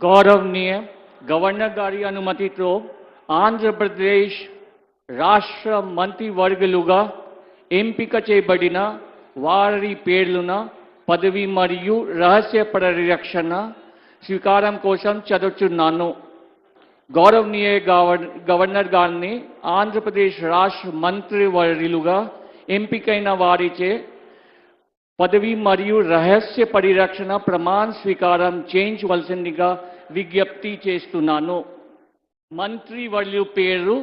गौरवनीय governor गारी अनुमति तो आंध्र प्रदेश राष्ट्र మంత్రివర్గులుగా ఎంపిక చేయబడిన వారి పేర్లున పదవి మరియు రహస్య పరిరక్షణ స్వీకారం కోసం చదువుతున్నాను. గౌరవనీయ గవర్నర్ గారిని ఆంధ్రప్రదేశ్ రాష్ట్ర మంత్రివర్యులుగా ఎంపికైన వారిచే పదవి మరియు రహస్య పరిరక్షణ ప్రమాణ స్వీకారం చేయించవలసిందిగా విజ్ఞప్తి చేస్తున్నాను. మంత్రివర్యుల పేరు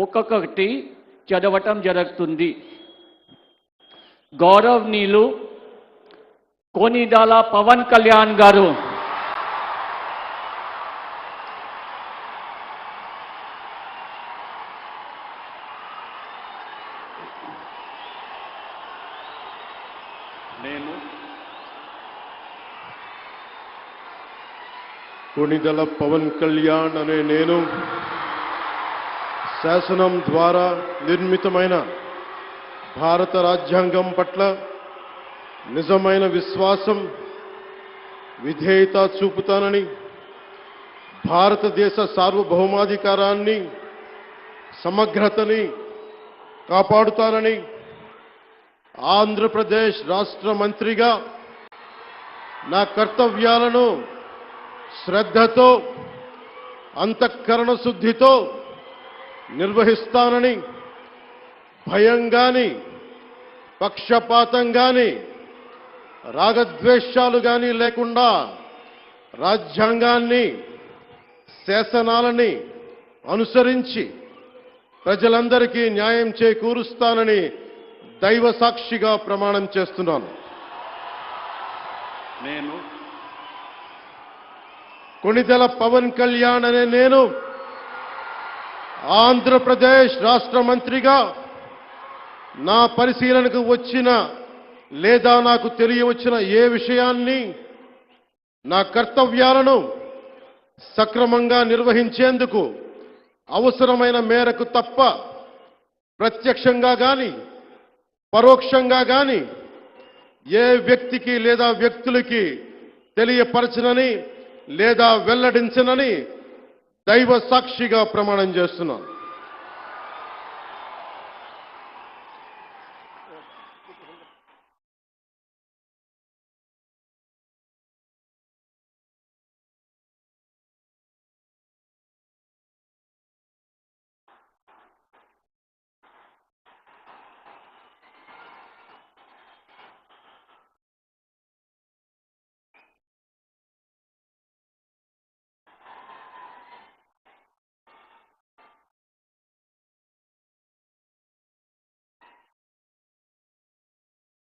ఒక్కొక్కటి చదవటం జరుగుతుంది. గౌరవనీయులు కొనిదెల పవన్ కళ్యాణ్ గారు, కొనిదెల పవన్ కళ్యాణ్ అనే నేను శాసనం ద్వారా నిర్మితమైన భారత రాజ్యాంగం పట్ల నిజమైన విశ్వాసం, విధేయత చూపుతానని, భారతదేశ సార్వభౌమాధికారాన్ని, సమగ్రతని కాపాడుతానని, ఆంధ్రప్రదేశ్ రాష్ట్ర మంత్రిగా నా కర్తవ్యాలను శ్రద్ధతో, అంతఃకరణ శుద్ధితో నిర్వహిస్తానని, భయం గాని, పక్షపాతం గాని, రాగద్వేషాలు గాని లేకుండా రాజ్యాంగాన్ని, శాసనాలని అనుసరించి ప్రజలందరికీ న్యాయం చేకూరుస్తానని దైవ సాక్షిగా ప్రమాణం చేస్తున్నాను. నేను కొనిదెల పవన్ కళ్యాణ్ అనే నేను ఆంధ్రప్రదేశ్ రాష్ట్ర మంత్రిగా నా పరిశీలనకు వచ్చిన లేదా నాకు తెలియవచ్చిన ఏ విషయాన్ని, నా కర్తవ్యాలను సక్రమంగా నిర్వహించేందుకు అవసరమైన మేరకు తప్ప ప్రత్యక్షంగా గాని పరోక్షంగా గాని ఏ వ్యక్తికి లేదా వ్యక్తులకి తెలియపరచనని లేదా వెల్లడించనని దైవ సాక్షిగా ప్రమాణం చేస్తున్నాను.